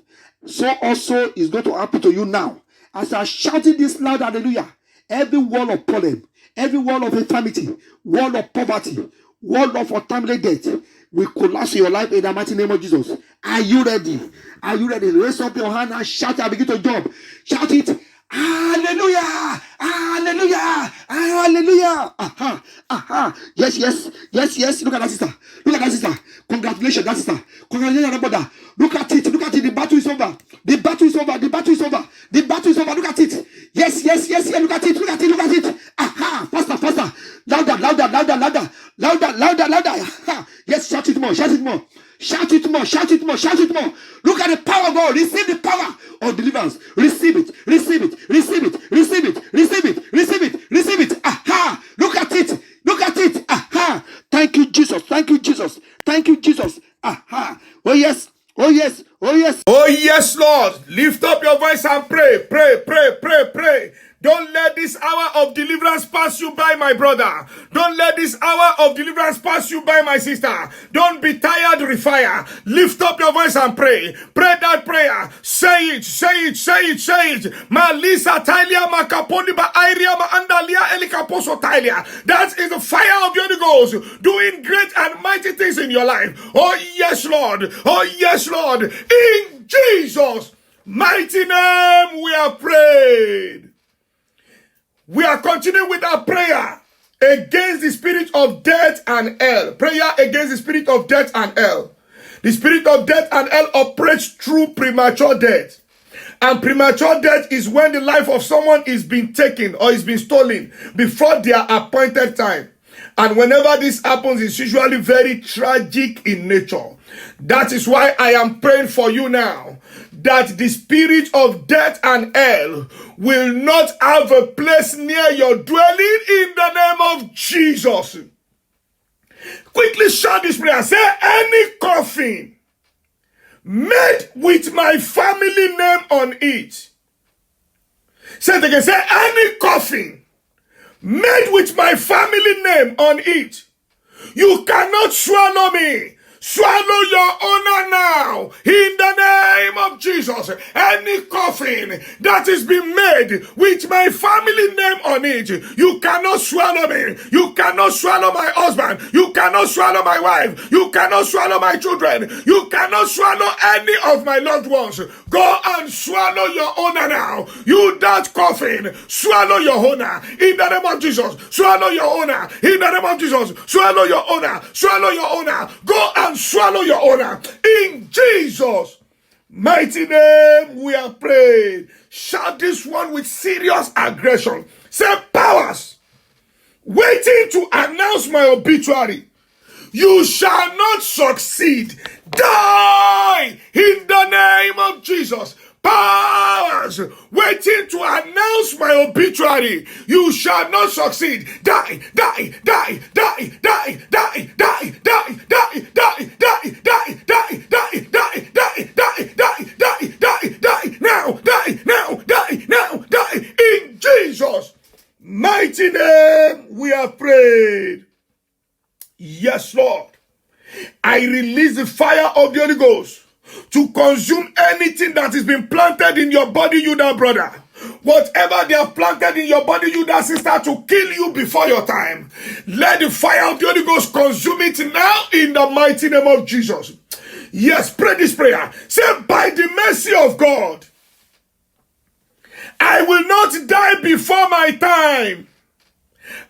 So also is going to happen to you now. As I am shouting this loud hallelujah, every wall of pollen, every wall of infirmity, wall of poverty, wall of untimely death will collapse in your life in the mighty name of Jesus. Are you ready? Are you ready? Raise up your hand and shout and begin to jump. Shout it. Hallelujah! Hallelujah! Hallelujah! Aha! Aha! Yes, yes, yes, yes. Look at that sister. Look at that sister. Congratulations, that sister. Congratulations, brother. Look at it. Look at it. The battle is over. The battle is over. The battle is over. The battle is over. Look at it. Yes, yes, yes, yes. Look at it. Look at it. Look at it. Aha! Faster, faster. Louder, louder, louder, louder. Louder, louder, louder. Aha. Yes, shout it more. Shout it more. Shout it more, shout it more, shout it more. Look at the power of God. Receive the power of deliverance. Receive it, receive it, receive it, receive it, receive it, receive it, receive it. Aha! Look at it, look at it. Aha! Thank you, Jesus. Thank you, Jesus. Thank you, Jesus. Aha! Oh yes, oh yes, oh yes. Oh, yes, Lord. Lift up your voice and pray, pray, pray, pray, pray. Don't let this hour of deliverance pass you by, my brother. Don't let this hour of deliverance pass you by, my sister. Don't be tired, refire. Lift up your voice and pray. Pray that prayer. Say it, say it, say it, say it. Malisa Talia Makaponi ba Iria ma Andalia Elikaposo Talia. That is the fire of the Holy Ghost doing great and mighty things in your life. Oh, yes, Lord. Oh, yes, Lord. In Jesus' mighty name we are prayed. We are continuing with our prayer against the spirit of death and hell. Prayer against the spirit of death and hell. The spirit of death and hell operates through premature death. And premature death is when the life of someone is being taken or is being stolen before their appointed time. And whenever this happens, it's usually very tragic in nature. That is why I am praying for you now, that the spirit of death and hell will not have a place near your dwelling in the name of Jesus. Quickly shout this prayer. Say, any coffin made with my family name on it. Say it again. Say, any coffin made with my family name on it. You cannot swallow me. Swallow your honor now in the name of Jesus. Any coffin that is being made with my family name on it, you cannot swallow me. You cannot swallow my husband. You cannot swallow my wife. You cannot swallow my children. You cannot swallow any of my loved ones. Go and swallow your honor now. You that coffin, swallow your honor in the name of Jesus. Swallow your honor in the name of Jesus. Swallow your honor. Swallow your honor. Go and swallow your honor in Jesus' mighty name. We are praying. Shout this one with serious aggression. Say, powers waiting to announce my obituary, you shall not succeed. Die in the name of Jesus. Powers waiting to announce my obituary, you shall not succeed. Die, die, die, die, die, die, die, die, die, die, die, die, die, die, die, die, die, die, die, die, now, die, now, die, now, die. In Jesus' mighty name we are prayed. Yes, Lord. I release the fire of the Holy Ghost to consume anything that has been planted in your body, you that brother. Whatever they have planted in your body, you that sister, to kill you before your time. Let the fire of the Holy Ghost consume it now in the mighty name of Jesus. Yes, pray this prayer. Say, by the mercy of God, I will not die before my time.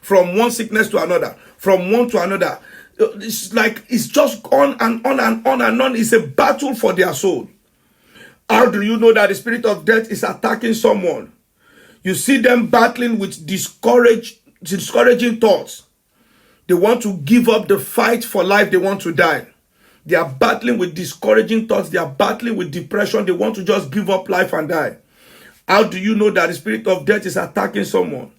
from one sickness to another, from one to another. It's like it's just on and on and on and on. It's a battle for their soul. How do you know that the spirit of death is attacking someone? You see them battling with discouraging thoughts. They want to give up the fight for life. They want to die. They are battling with discouraging thoughts. They are battling with depression. They want to just give up life and die. How do you know that the spirit of death is attacking someone?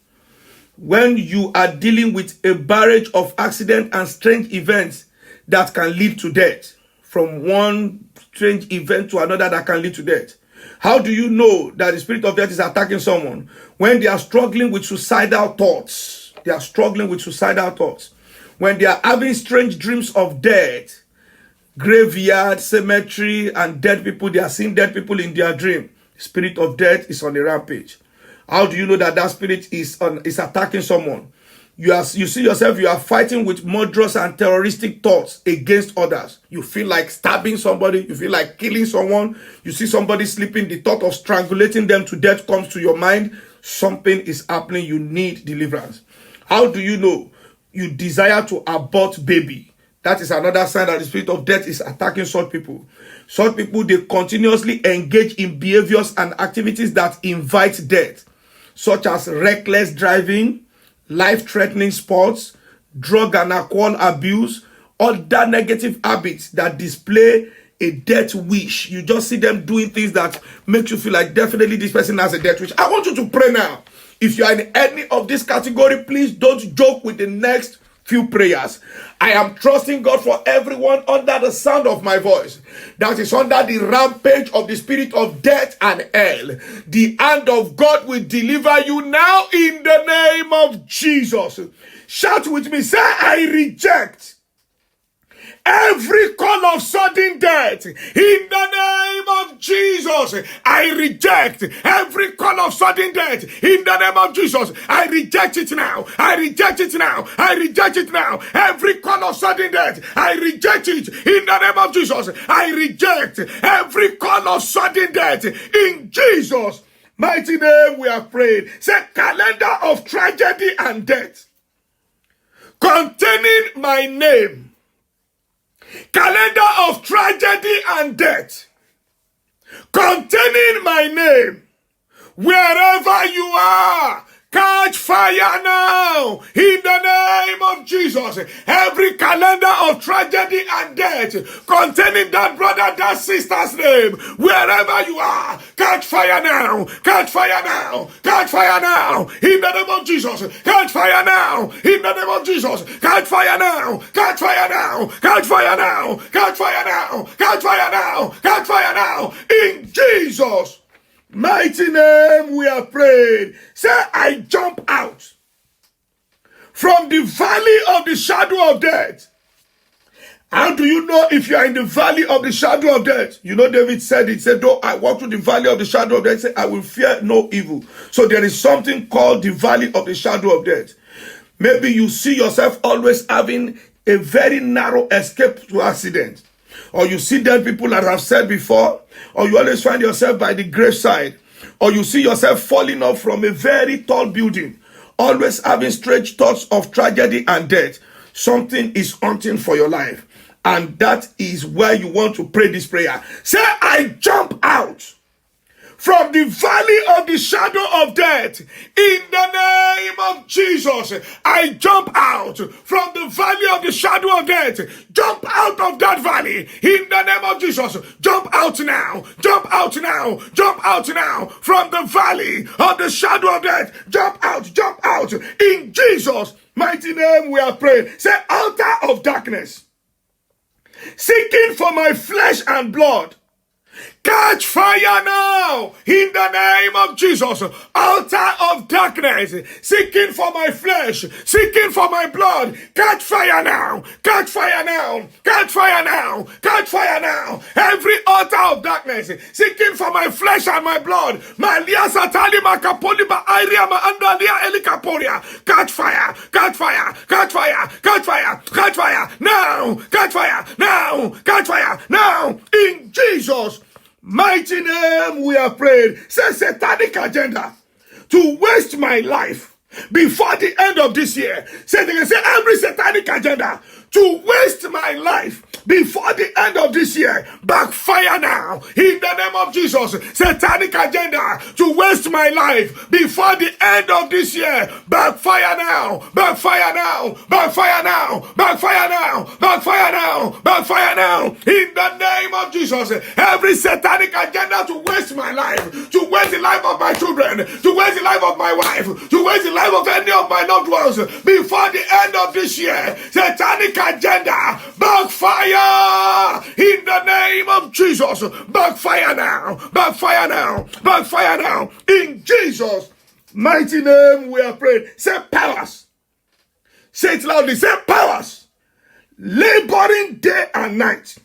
When you are dealing with a barrage of accident and strange events that can lead to death. From one strange event to another that can lead to death. How do you know that the spirit of death is attacking someone? When they are struggling with suicidal thoughts. They are struggling with suicidal thoughts. When they are having strange dreams of death, graveyard, cemetery, and dead people, they are seeing dead people in their dream. The spirit of death is on a rampage. How do you know that that spirit is attacking someone? You see yourself, you are fighting with murderous and terroristic thoughts against others. You feel like stabbing somebody. You feel like killing someone. You see somebody sleeping. The thought of strangulating them to death comes to your mind. Something is happening. You need deliverance. How do you know? You desire to abort baby. That is another sign that the spirit of death is attacking such people. Such people, they continuously engage in behaviors and activities that invite death, such as reckless driving, life-threatening sports, drug and alcohol abuse, other negative habits that display a death wish. You just see them doing things that make you feel like definitely this person has a death wish. I want you to pray now. If you are in any of this category, please don't joke with the next few prayers. I am trusting God for everyone under the sound of my voice that is under the rampage of the spirit of death and hell. The hand of God will deliver you now in the name of Jesus. Shout with me, say, I reject every call of sudden death in the name of Jesus. I reject every call of sudden death in the name of Jesus. I reject it now. I reject it now. I reject it now. Every call of sudden death, I reject it in the name of Jesus. I reject every call of sudden death in Jesus' mighty name. We have prayed. Say, calendar of tragedy and death containing my name. Calendar of tragedy and death containing my name, wherever you are, catch fire now in the name of Jesus. Every calendar of tragedy and death containing that brother, that sister's name, wherever you are, catch fire now, catch fire now, catch fire now in the name of Jesus. Catch fire now in the name of Jesus. Catch fire now, catch fire now, catch fire now, catch fire now, catch fire now, catch fire now in Jesus' mighty name. We are prayed. Say, I jump out from the valley of the shadow of death. How do you know if you are in the valley of the shadow of death? You know, David said, he said, though I walk through the valley of the shadow of death, he said, I will fear no evil. So there is something called the valley of the shadow of death. Maybe you see yourself always having a very narrow escape to accident. Or you see dead people that I've said before, or you always find yourself by the graveside, or you see yourself falling off from a very tall building, always having strange thoughts of tragedy and death. Something is haunting for your life, and that is where you want to pray this prayer. Say, I jump out from the valley of the shadow of death in the name of Jesus. I jump out from the valley of the shadow of death. Jump out of that valley in the name of Jesus. Jump out now. Jump out now. Jump out now from the valley of the shadow of death. Jump out in Jesus' mighty name. We are praying. Say, altar of darkness, seeking for my flesh and blood, catch fire now in the name of Jesus. Altar of darkness, seeking for my flesh, seeking for my blood, catch fire now, catch fire now, catch fire now, catch fire now. Every altar of darkness, seeking for my flesh and my blood, Malia Satali Makapoli Ma Iria Ma Andalia Elikaporia, catch fire, catch fire, catch fire, catch fire, catch fire now, catch fire now, catch fire now in Jesus' mighty name. We have prayed. Say, satanic agenda to waste my life, before the end of this year. Say they can say every satanic agenda to waste my life before the end of this year, backfire now in the name of Jesus. Satanic agenda to waste my life before the end of this year, backfire now, backfire now, backfire now, backfire now, backfire now, backfire now in the name of Jesus. Every satanic agenda to waste my life, to waste the life of my children, to waste the life of my wife, to waste the life of any of my loved ones before the end of this year, satanic agenda, backfire in the name of Jesus. Backfire now, backfire now, backfire now. In Jesus' mighty name we are praying. Say powers. Say it loudly. Say powers. Laboring day and night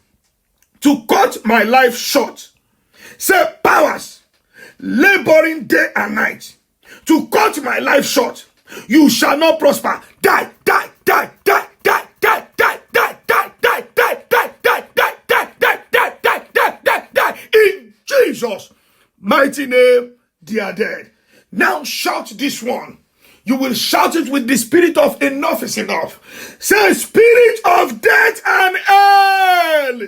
to cut my life short. Say powers. Laboring day and night to cut my life short. You shall not prosper. Die, die, die, die, die, die, die, die, die, die, die, die, die, die, die, die, die, die, die, die. In Jesus' mighty name, they are dead. Now shout this one. You will shout it with the spirit of enough is enough. Say, spirit of death and hell.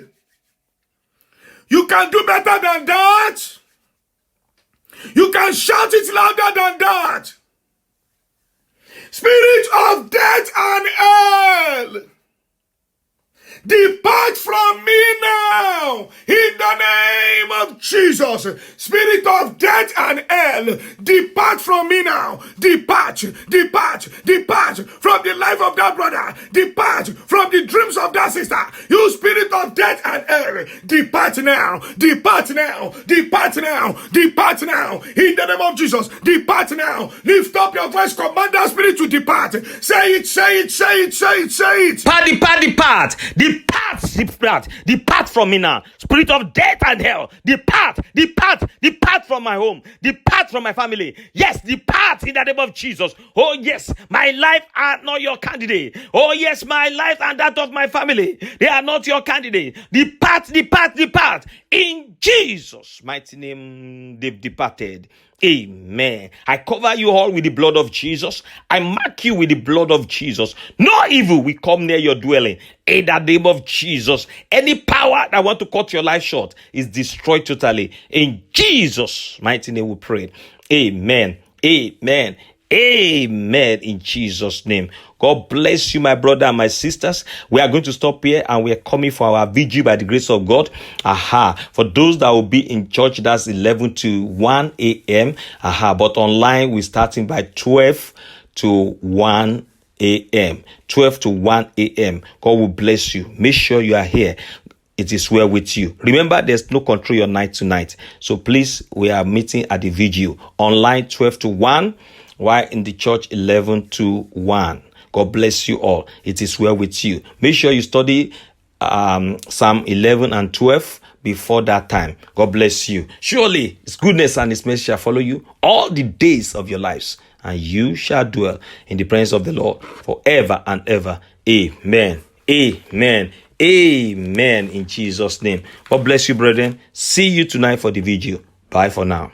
You can do better than that. You can shout it louder than that. Spirit of death and hell, depart from me now in the name of Jesus. Spirit of death and hell, depart from me now. Depart, depart, depart from the life of that brother. Depart from the dreams of that sister. You spirit of death and hell, depart now. Depart now. Depart now. Depart now. In the name of Jesus, depart now. Lift up your voice. Command that spirit to depart. Say it, say it, say it, say it, say it. Depart. Depart from me now. Spirit of death and hell, depart from my home, depart from my family. Yes, depart in the name of Jesus. Oh yes, my life are not your candidate. Oh yes, my life and that of my family, they are not your candidate. Depart. In Jesus' mighty name, they've departed. Amen. I cover you all with the blood of Jesus. I mark you with the blood of Jesus. No evil will come near your dwelling. In the name of Jesus. Any power that want to cut your life short is destroyed totally. In Jesus' mighty name we pray. Amen. Amen. Amen. In Jesus' name. God bless you, my brother and my sisters. We are going to stop here and we are coming for our vigil by the grace of God. For those that will be in church, that's 11 to 1 a.m. But online, we're starting by 12 to 1 a.m. 12 to 1 a.m. God will bless you. Make sure you are here. It is well with you. Remember, there's no control your night tonight. So please, we are meeting at the vigil. Online, 12 to 1. While in the church, 11 to 1. God bless you all. It is well with you. Make sure you study Psalm 11 and 12 before that time. God bless you. Surely His goodness and His mercy shall follow you all the days of your lives, and you shall dwell in the presence of the Lord forever and ever. Amen. Amen. Amen. In Jesus' name. God bless you, brethren. See you tonight for the vigil. Bye for now.